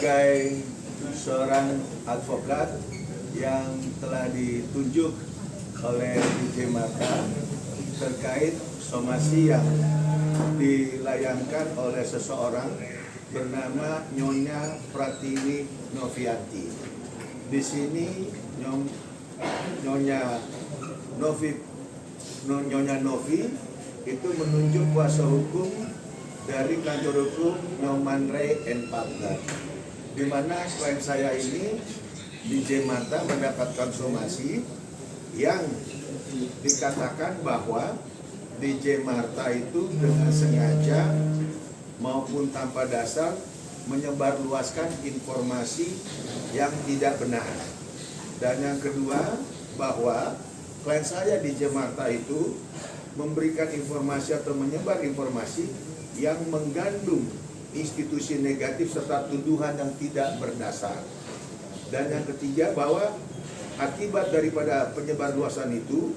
sebagai seorang advokat yang telah ditunjuk oleh DJ Marta terkait somasi yang dilayangkan oleh seseorang bernama Nyonya Pratiwi Novianti. Di sini Nyonya Novi itu menunjuk kuasa hukum dari kantor hukum Nyoman Ray and Partner, di mana klien saya ini DJ Marta mendapatkan somasi yang dikatakan bahwa DJ Marta itu dengan sengaja maupun tanpa dasar menyebarluaskan informasi yang tidak benar. Dan yang kedua, bahwa klien saya DJ Marta itu memberikan informasi atau menyebar informasi yang mengandung institusi negatif serta tuduhan yang tidak berdasar. Dan yang ketiga, bahwa akibat daripada penyebarluasan itu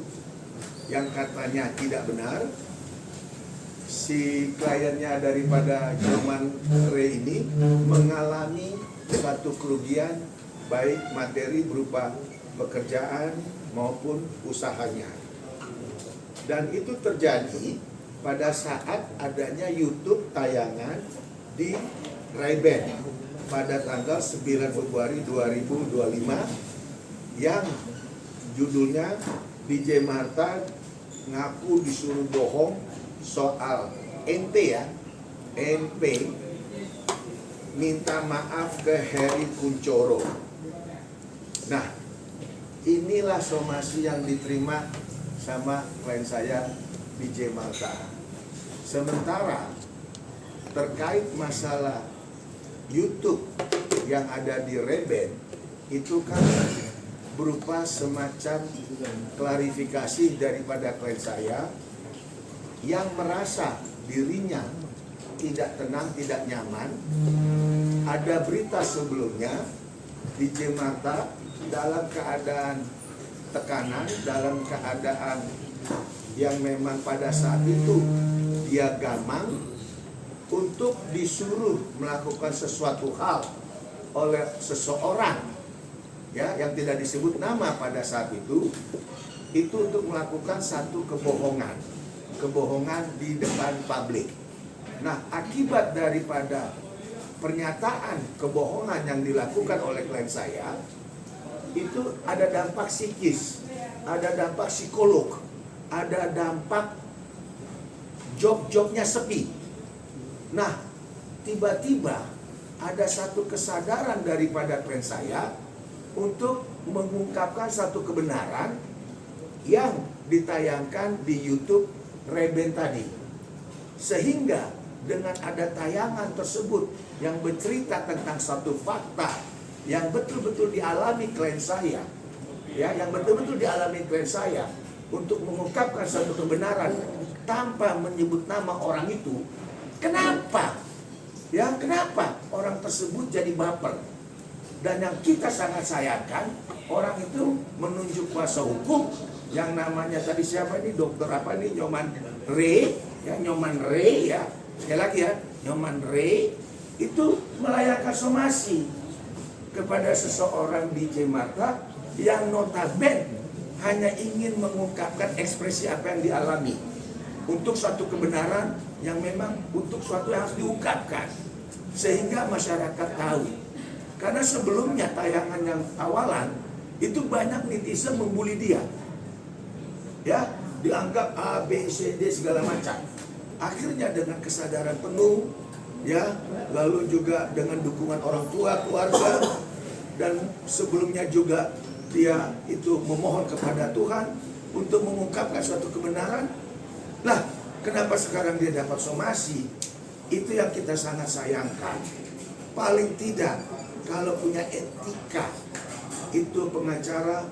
yang katanya tidak benar, si kliennya daripada Nyoman Ray ini mengalami suatu kerugian baik materi berupa pekerjaan maupun usahanya. Dan itu terjadi pada saat adanya YouTube tayangan di Ray-Ban pada tanggal 9 Februari 2025 yang judulnya DJ Marta ngaku disuruh bohong soal NP minta maaf ke Heri Kunchoro. Nah, inilah somasi yang diterima sama klien saya DJ Marta. Sementara terkait masalah YouTube yang ada di Ray-Ban itu kan berupa semacam klarifikasi daripada klien saya yang merasa dirinya tidak tenang, tidak nyaman. Ada berita sebelumnya DJ Marta dalam keadaan tekanan, dalam keadaan yang memang pada saat itu dia gamang untuk disuruh melakukan sesuatu hal oleh seseorang ya yang tidak disebut nama pada saat itu untuk melakukan satu kebohongan di depan publik. Nah, akibat daripada pernyataan kebohongan yang dilakukan oleh klien saya itu ada dampak psikis, ada dampak psikolog, ada dampak job-jobnya sepi. Nah, tiba-tiba ada satu kesadaran daripada klien saya untuk mengungkapkan satu kebenaran yang ditayangkan di YouTube Ray-Ban tadi. Sehingga dengan ada tayangan tersebut yang bercerita tentang satu fakta yang betul-betul dialami klien saya, ya, yang betul-betul dialami klien saya untuk mengungkapkan satu kebenaran tanpa menyebut nama orang itu. Kenapa? Ya, kenapa orang tersebut jadi baper? Dan yang kita sangat sayangkan, orang itu menunjuk kuasa hukum yang namanya tadi siapa ini, dokter apa nih, Nyoman Ray, ya, Nyoman Ray ya. Sekali lagi ya, Nyoman Ray itu melayangkan somasi kepada seseorang DJ Marta yang notabene hanya ingin mengungkapkan ekspresi apa yang dialami untuk suatu kebenaran yang memang untuk suatu yang harus diungkapkan sehingga masyarakat tahu. Karena sebelumnya tayangan yang awalan itu banyak netizen membuli dia, ya, dianggap A, B, C, D segala macam. Akhirnya dengan kesadaran penuh, ya, lalu juga dengan dukungan orang tua, keluarga, dan sebelumnya juga dia itu memohon kepada Tuhan untuk mengungkapkan suatu kebenaran. Lah, kenapa sekarang dia dapat somasi? Itu yang kita sangat sayangkan. Paling tidak, kalau punya etika, itu pengacara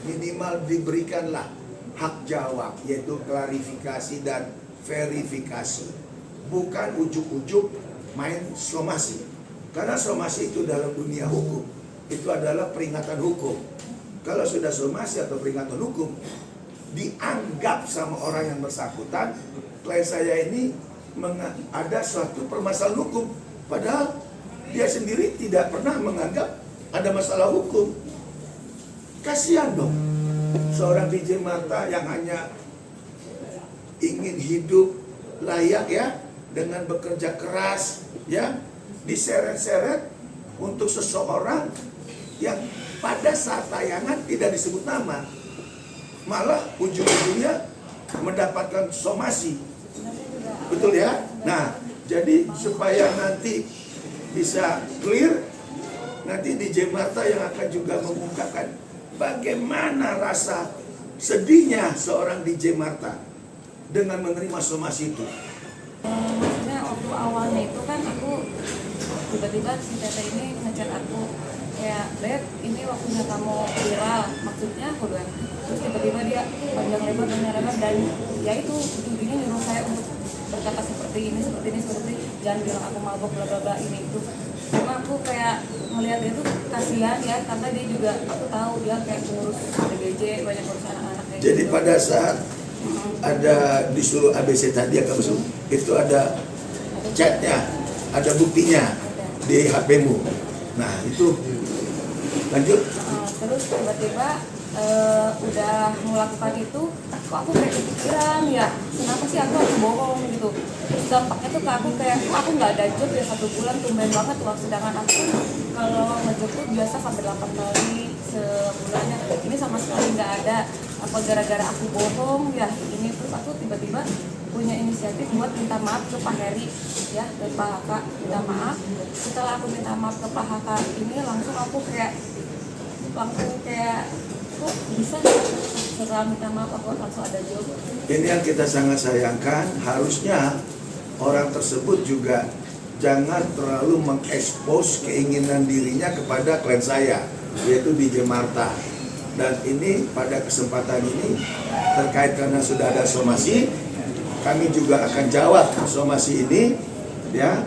minimal diberikanlah hak jawab, yaitu klarifikasi dan verifikasi. Bukan ujuk-ujuk main somasi. Karena somasi itu dalam dunia hukum, itu adalah peringatan hukum. Kalau sudah somasi atau peringatan hukum, dianggap sama orang yang bersangkutan, klien saya ini ada suatu permasalahan hukum. Padahal dia sendiri tidak pernah menganggap ada masalah hukum. Kasihan dong seorang DJ Marta yang hanya ingin hidup layak ya, dengan bekerja keras ya, diseret-seret untuk seseorang yang pada saat tayangan tidak disebut nama, malah ujung-ujungnya mendapatkan somasi. Betul ya? Nah, jadi supaya nanti bisa clear, nanti DJ Marta yang akan juga mengungkapkan bagaimana rasa sedihnya seorang DJ Marta dengan menerima somasi itu. Maksudnya waktu awalnya itu kan aku tiba-tiba si Tete ini ngechat aku kayak, Beb, ini waktunya kamu viral, maksudnya aku bilang. Terus tiba-tiba dia panjang lebar dan ya itu ujung-ujungnya nyuruh saya untuk berkata seperti ini, jangan bilang aku mabok bla bla bla ini itu. Cuma aku kayak melihat dia tuh kasihan ya, karena dia juga, aku tahu dia kayak ngurus DBJ, banyak urusan anak-anak kayak Jadi gitu. pada saat ada disuruh ABC tadi ya kamu itu ada chatnya, ada buktinya di HP-mu. Nah itu lanjut. Terus tiba-tiba udah melakukan itu, kok aku kayak kepikiran ya, kenapa sih aku harus bohong gitu. Terus dampaknya tuh ke aku kayak, aku nggak ada job ya 1 bulan, tumben banget loh. Sedangkan aku kalau ngejob tuh biasa sampai 8 kali sebulannya, ini sama sekali nggak ada. Apa gara-gara aku bohong ya ini. Terus aku tiba-tiba punya inisiatif buat minta maaf ke Pak Heri ya, dan Pak Haka, minta maaf. Setelah aku minta maaf ke Pak Haka ini, langsung aku kayak kok bisa setelah minta maaf aku langsung ada job. Ini yang kita sangat sayangkan, harusnya orang tersebut juga jangan terlalu mengekspos keinginan dirinya kepada klien saya, yaitu DJ Marta. Dan ini pada kesempatan ini terkait karena sudah ada somasi, kami juga akan jawab somasi ini ya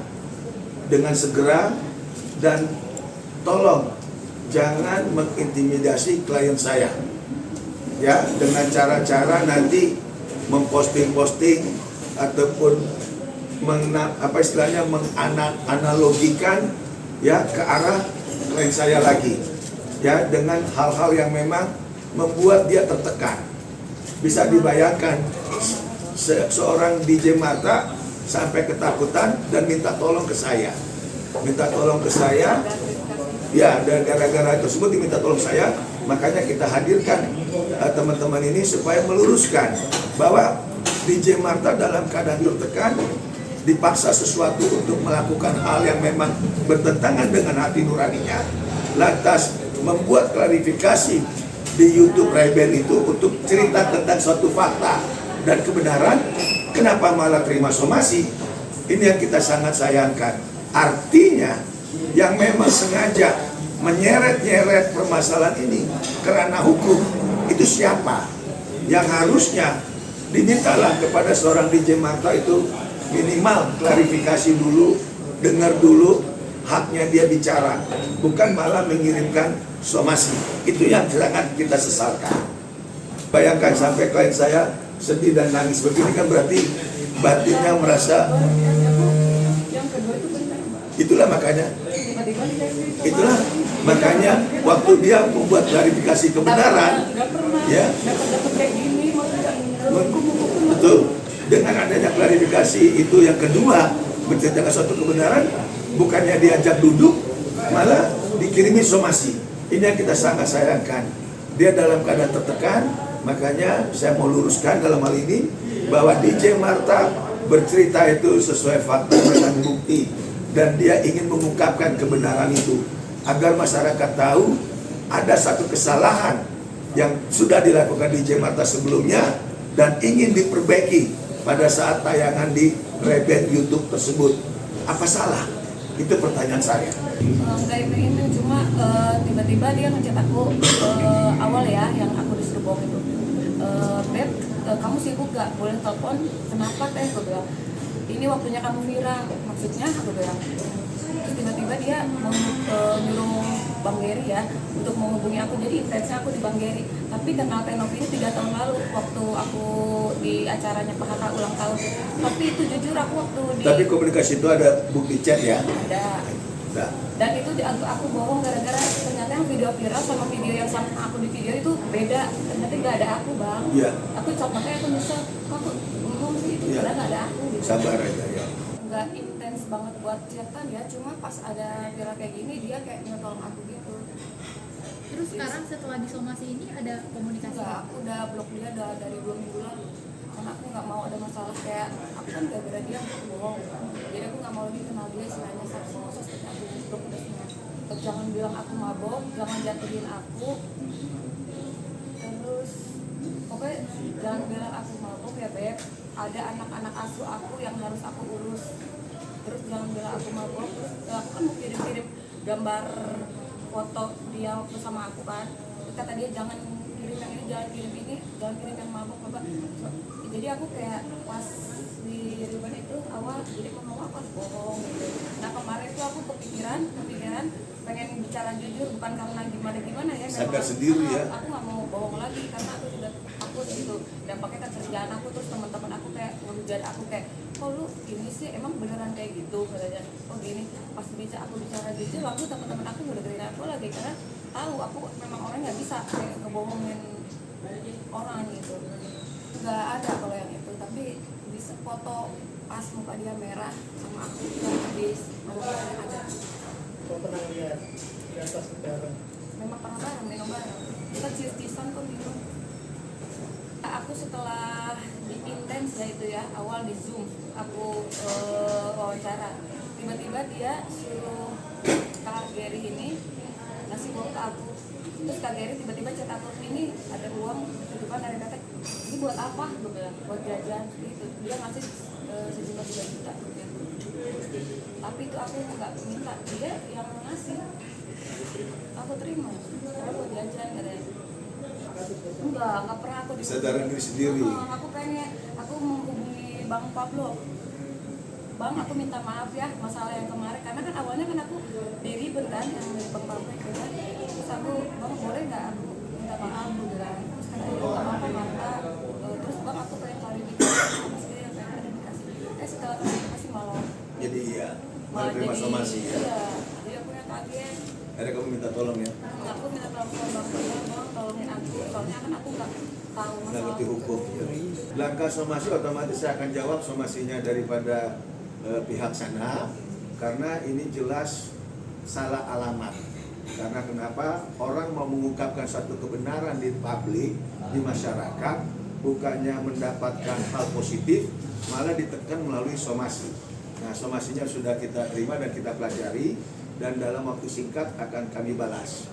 dengan segera, dan tolong jangan mengintimidasi klien saya ya dengan cara-cara nanti memposting-posting ataupun menganalogikan ya ke arah klien saya lagi ya, dengan hal-hal yang memang membuat dia tertekan. Bisa dibayangkan seorang DJ Marta sampai ketakutan dan minta tolong ke saya, ya, dan gara-gara tersebut diminta tolong saya. Makanya kita hadirkan teman-teman ini supaya meluruskan bahwa DJ Marta dalam keadaan tertekan, dipaksa sesuatu untuk melakukan hal yang memang bertentangan dengan hati nuraninya, lantas membuat klarifikasi di YouTube Ray-Ban itu untuk cerita tentang suatu fakta dan kebenaran, kenapa malah terima somasi? Ini yang kita sangat sayangkan. Artinya yang memang sengaja menyeret-nyeret permasalahan ini karena hukum itu siapa? Yang harusnya dimintalah kepada seorang DJ Marta itu minimal klarifikasi dulu, dengar dulu haknya dia bicara, bukan malah mengirimkan somasi. Itu yang sangat kita sesalkan. Bayangkan sampai klien saya sedih dan nangis begini, kan berarti batinnya merasa. Itulah makanya waktu dia membuat klarifikasi kebenaran ya, betul, dengan adanya klarifikasi itu yang kedua menceritakan suatu kebenaran, bukannya diajak duduk malah dikirimi somasi. Ini yang kita sangat sayangkan. Dia dalam keadaan tertekan, makanya saya mau luruskan dalam hal ini bahwa DJ Marta bercerita itu sesuai fakta dan bukti, dan dia ingin mengungkapkan kebenaran itu agar masyarakat tahu ada satu kesalahan yang sudah dilakukan DJ Marta sebelumnya dan ingin diperbaiki pada saat tayangan di Ray-Ban YouTube tersebut. Apa salah? Itu pertanyaan saya. Enggak ingin, cuma tiba-tiba dia ngechat aku awal ya, yang aku disuruh bohong itu. Beb, kamu sibuk gak? Boleh telepon? Kenapa teh? Gue bilang, ini waktunya kamu viral. Maksudnya aku bilang. Terus tiba-tiba dia nyuruh Bang Geri ya untuk menghubungi aku. Jadi intensnya aku di Bang Geri. Tapi kenal Tenopi ini 3 tahun lalu waktu aku di acaranya Pak Haka ulang tahun. Tapi itu jujur aku waktu di. Tapi komunikasi itu ada bukti chat ya? Ada. Nah. Dan itu aku bohong gara-gara ternyata yang video viral sama video yang sama aku di video itu beda. Ternyata nggak ada aku, Bang. Iya. Aku makanya aku nyesel, kok aku ngomong sih itu Iya. karena nggak ada aku gitu. Sabar aja ya. Nggak intens banget buat chatan ya, cuma pas ada viral kayak gini dia kayak nyetolong aku gitu. Terus sekarang setelah disomasi ini ada komunikasi? Enggak, aku udah blok dia udah dari 2 minggu lalu. Karena aku nggak mau ada masalah kayak aku kan gara-gara dia aku bohong. Jadi aku nggak mau lagi kenal dia istilahnya semua sosmed aku blok udah semua. Terus jangan bilang aku mabok, jangan jatuhin aku. Terus pokoknya jangan bilang aku mabok ya Beb. Ada anak-anak asuh aku yang harus aku urus. Terus jangan bilang aku mabok. Terus aku kan mau kirim-kirim gambar foto dia waktu sama aku kan. Terus kata dia jangan kirim yang ini, jangan kirim ini, jangan kirim yang mabok Bapak. Jadi aku kayak pas di ribbon itu awal jadi aku ngomong aku harus bohong gitu. Nah kemarin itu aku kepikiran pengen bicara jujur bukan karena gimana ya. Sadar sendiri ya. Aku nggak mau bohong lagi karena aku sudah takut gitu. Dampaknya ke kerjaan aku, terus teman-teman aku kayak ngehujat aku kayak, kok lu ini sih emang beneran kayak gitu katanya. Oh gini, pas aku bicara jujur langsung teman-teman aku udah dengerin aku lagi karena tahu aku memang orang nggak bisa kayak ngebohongin orang gitu. Nggak ada kalau yang itu, tapi bisa foto pas muka dia merah sama aku yang habis ada. Kau pernah lihat di atas bareng? Memang pernah bareng, minum bareng. Kita cheers-cheersan kok minum. Aku setelah di intens ya itu ya, awal di Zoom aku wawancara. Tiba-tiba dia suruh Kak Gary ini ngasih uang ke aku. Terus Kak Gary tiba-tiba chat aku, ini ada uang titipan dari Teteh. Ini buat apa? Gue bilang, buat jajan gitu. Dia ngasih sejumlah 3 juta rupiah. Tapi itu aku nggak minta, dia yang ngasih. Aku terima, karena buat jajan katanya. Enggak pernah aku Kesadaran diri sendiri. Aku pengen, aku menghubungi Bang Pablo. Bang, aku minta maaf ya masalah yang kemarin, karena kan awalnya kan aku di ribbon kan yang dari Bang Pablo itu kan. Terus aku, Bang boleh nggak aku minta maaf gitu kan. Terus kata dia nggak apa-apa Marta. Terus Bang aku pengen klarifikasi, apa sih yang pengen klarifikasi. Setelah klarifikasi malah Jadi ya, malah terima somasi ya. Iya, jadi aku yang kaget. Ada kamu minta tolong ya. Aku minta tolong ke Bang Pablo, Bang tolongin aku, soalnya kan aku nggak tahu Nggak masalah ngerti hukum. Ya. Langkah somasi otomatis saya akan jawab somasinya daripada pihak sana, karena ini jelas salah alamat. Karena kenapa orang mau mengungkapkan satu kebenaran di publik, di masyarakat, bukannya mendapatkan hal positif, malah ditekan melalui somasi. Nah, somasinya sudah kita terima dan kita pelajari, dan dalam waktu singkat akan kami balas.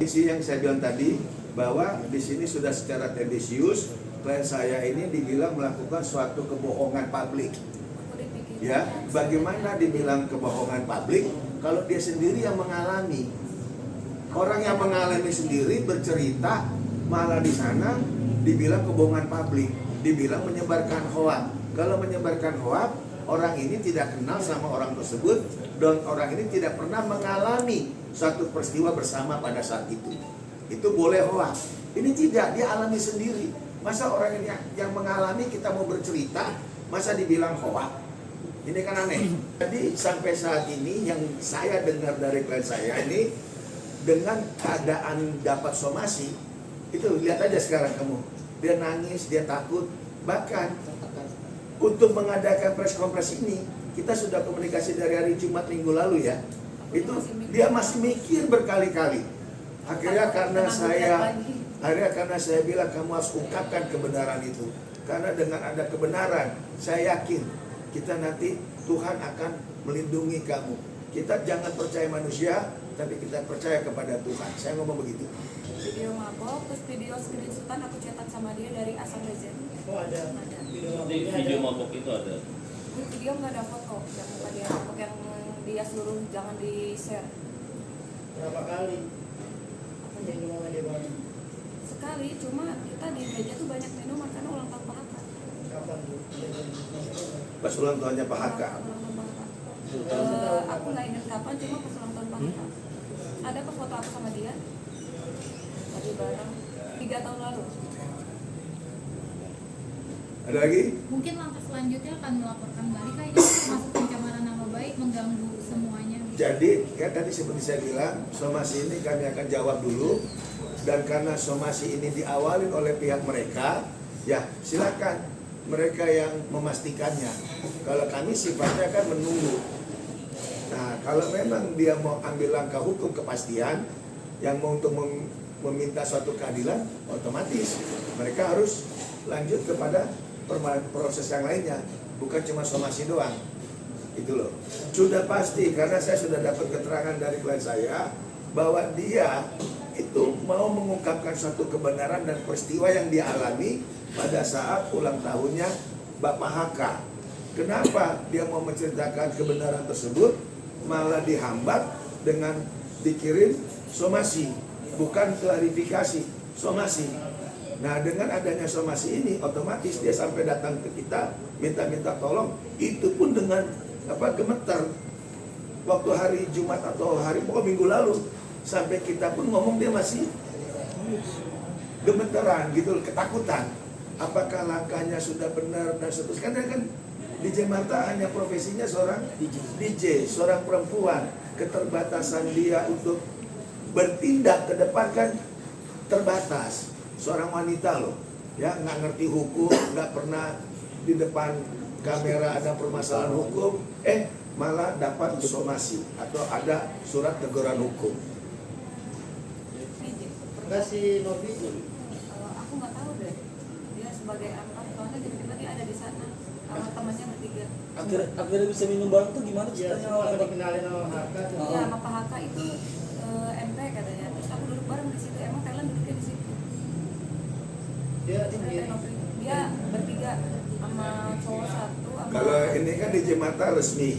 Isi yang saya bilang tadi, bahwa di sini sudah secara tendensius klien saya ini dibilang melakukan suatu kebohongan publik. Ya, bagaimana dibilang kebohongan publik kalau dia sendiri yang mengalami? Orang yang mengalami sendiri bercerita, malah di sana dibilang kebohongan publik, dibilang menyebarkan hoak. Kalau menyebarkan hoak, orang ini tidak kenal sama orang tersebut dan orang ini tidak pernah mengalami suatu peristiwa bersama pada saat itu. Itu boleh hoak. Ini tidak, dia alami sendiri. Masa orang ini yang mengalami kita mau bercerita, masa dibilang hoak? Ini kan aneh. Jadi sampai saat ini yang saya dengar dari klien saya ini, dengan keadaan dapat somasi, itu lihat aja sekarang kamu, dia nangis, dia takut. Bahkan untuk mengadakan press conference ini, kita sudah komunikasi dari hari Jumat minggu lalu ya. Itu dia masih mikir berkali-kali. Akhirnya karena saya bilang kamu harus ungkapkan kebenaran itu. Karena dengan ada kebenaran, saya yakin kita nanti Tuhan akan melindungi kamu. Kita jangan percaya manusia, tapi kita percaya kepada Tuhan. Saya ngomong begitu. Video mabok, terus video screenshotan aku cetak sama dia dari asal Rezen. Oh ada. Ada. Video mabok itu ada. Di video nggak ada foto yang muka dia mabok yang dia suruh jangan di share. Berapa kali? Yang dimana dia bareng? Sekali, cuma kita di gereja tuh banyak minuman karena ulang tahun Pak Haka. Kapan tuh? Pas ulang tahunnya Pak Haka. Ulang tahun Pak Haka. Aku nggak ingat kapan, cuma pas ulang tahun Pak Haka. Ada ke foto aku sama dia lagi bareng 3 tahun lalu. Ada lagi? Mungkin langkah selanjutnya akan melaporkan balik, ini termasuk pencemaran nama baik, mengganggu semuanya. Jadi kan tadi seperti saya bilang, somasi ini kami akan jawab dulu. Dan karena somasi ini diawalin oleh pihak mereka, ya silakan mereka yang memastikannya. Kalau kami sifatnya kan menunggu. Nah, kalau memang dia mau ambil langkah hukum kepastian, yang mau untuk meminta suatu keadilan, otomatis mereka harus lanjut kepada proses yang lainnya, bukan cuma somasi doang. Itu loh. Sudah pasti karena saya sudah dapat keterangan dari klien saya bahwa dia itu mau mengungkapkan suatu kebenaran dan peristiwa yang dia alami pada saat ulang tahunnya Bapak HK. Kenapa dia mau menceritakan kebenaran tersebut malah dihambat dengan dikirim somasi, bukan klarifikasi, somasi. Nah, dengan adanya somasi ini otomatis dia sampai datang ke kita minta tolong, itu pun dengan gemeter. Waktu hari Jumat atau hari minggu lalu sampai kita pun ngomong dia masih gemeteran gitu, ketakutan. Apakah langkahnya sudah benar dan seterusnya? Karena kan DJ Marta hanya profesinya seorang DJ, seorang perempuan. Keterbatasan dia untuk bertindak ke depan kan terbatas. Seorang wanita loh, ya nggak ngerti hukum, nggak pernah di depan kamera ada permasalahan hukum, malah dapat somasi atau ada surat teguran hukum. Enggak si Novi itu. Aku nggak tahu deh. Dia sebagai angkat, soalnya tiba-tiba dia ada di sana sama temannya bertiga. Akhirnya bisa minum bareng tuh gimana Iya, ceritanya semua awalnya? dikenalin sama HK tuh. Iya, sama Pak Haka itu MP katanya. Terus aku duduk bareng di situ. Emang Thailand duduknya di situ. Dia Dia sendiri. bertiga sama cowok satu. Sama Kalau ini kan DJ Mata resmi,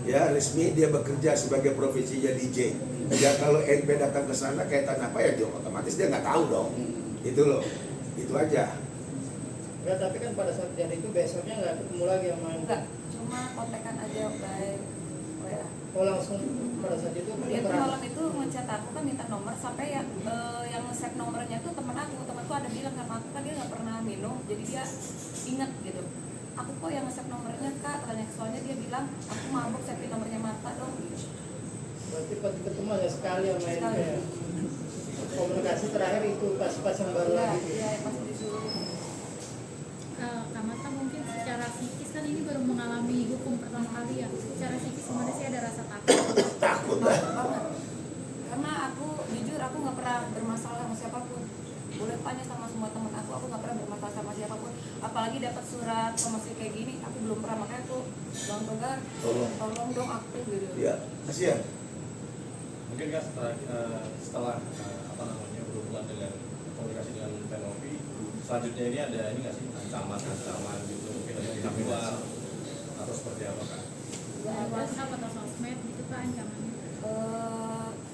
ya resmi dia bekerja sebagai profesinya DJ. Ya kalau NP datang ke sana kaitan apa ya, otomatis dia nggak tahu dong. Itu loh, itu aja. Enggak, tapi kan pada saat kejadian itu besoknya nggak ketemu lagi sama enggak, cuma kontekan aja by WA. Oh langsung pada saat itu Dia tuh malam itu ngechat aku kan minta nomor sampai yang nge-save nomornya tuh temanku ada bilang sama aku kan dia nggak pernah minum, jadi dia inget gitu. Aku kok yang nge-save nomornya Kak, tanya, soalnya dia bilang aku mabuk save nomornya Marta dong. berarti pas ketemu hanya sekali sama NP. Sekali. Komunikasi terakhir itu pas yang baru Iya, lagi. iya pas disuruh. Kak Marta mungkin secara psikis kan ini baru mengalami hukum pertama kali ya. Secara psikis sebenarnya sih ada rasa takut. Takut lah. Banget. Karena aku jujur aku nggak pernah bermasalah sama siapapun. Boleh tanya sama semua teman aku nggak pernah bermasalah sama siapapun. Apalagi dapat surat somasi kayak gini, aku belum pernah, makanya aku Bang Togar, tolong dong aku gitu. Ya, kasihan. Mungkin kan setelah berhubungan dengan komunikasi dengan Penovi, selanjutnya ini ada ini nggak sih ancaman gitu mungkin dari pihak luar atau seperti apa Kak? WhatsApp atau sosmed gitu Kak ancamannya.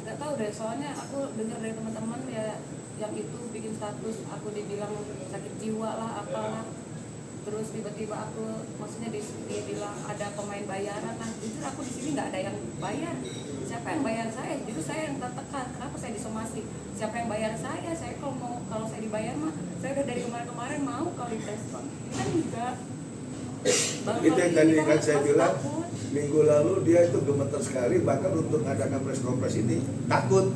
Nggak tahu deh, soalnya aku dengar dari teman-teman ya yang itu bikin status aku dibilang sakit jiwa lah apalah, terus tiba-tiba aku maksudnya dibilang ada pemain bayaran. Nah jujur aku di sini nggak ada yang bayar. Siapa yang bayar saya? Justru saya yang tertekan. Kenapa saya disomasi? Siapa yang bayar saya? Saya kalau saya dibayar mah saya udah dari kemarin mau kalau dipreskon kan enggak. Itu yang tadi kan saya bilang minggu lalu dia itu gemeter sekali, bahkan untuk mengadakan press conference ini takut.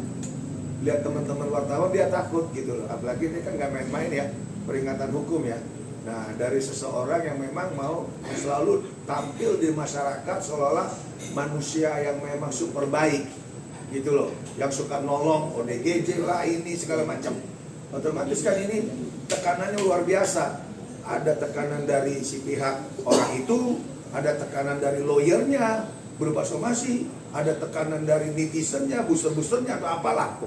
Lihat teman-teman wartawan dia takut gitu loh. Apalagi ini kan nggak main-main ya, peringatan hukum ya. Nah dari seseorang yang memang mau selalu tampil di masyarakat seolah-olah manusia yang memang super baik gitu loh, yang suka nolong, ODGJ lah ini segala macam. Otomatis kan ini tekanannya luar biasa. Ada tekanan dari si pihak orang itu, ada tekanan dari lawyernya berupa somasi, ada tekanan dari netizennya, booster-boosternya atau apalah.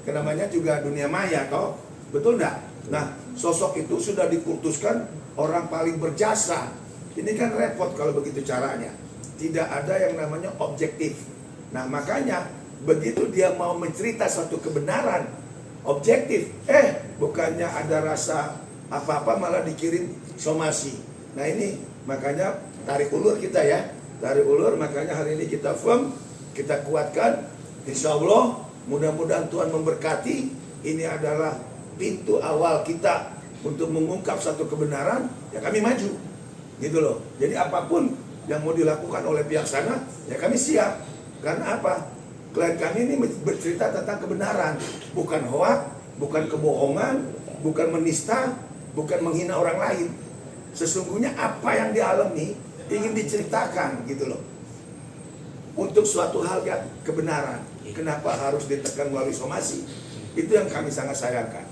Kenamanya juga dunia maya toh, betul enggak? Nah, sosok itu sudah diputuskan orang paling berjasa. Ini kan repot kalau begitu caranya. Tidak ada yang namanya objektif. Nah, makanya begitu dia mau mencerita suatu kebenaran objektif, bukannya ada rasa apa-apa malah dikirim somasi. Nah, ini makanya tarik ulur kita ya. Tarik ulur, makanya hari ini kita firm, kita kuatkan. Insya Allah mudah-mudahan Tuhan memberkati. Ini adalah pintu awal kita untuk mengungkap satu kebenaran, ya kami maju gitu loh. Jadi apapun yang mau dilakukan oleh pihak sana, ya kami siap. Karena apa? Klien kami ini bercerita tentang kebenaran, bukan hoak, bukan kebohongan, bukan menista, bukan menghina orang lain. Sesungguhnya apa yang dialami ingin diceritakan gitu loh. Untuk suatu hal yang kebenaran. Kenapa harus ditekan melalui somasi? Itu yang kami sangat sayangkan.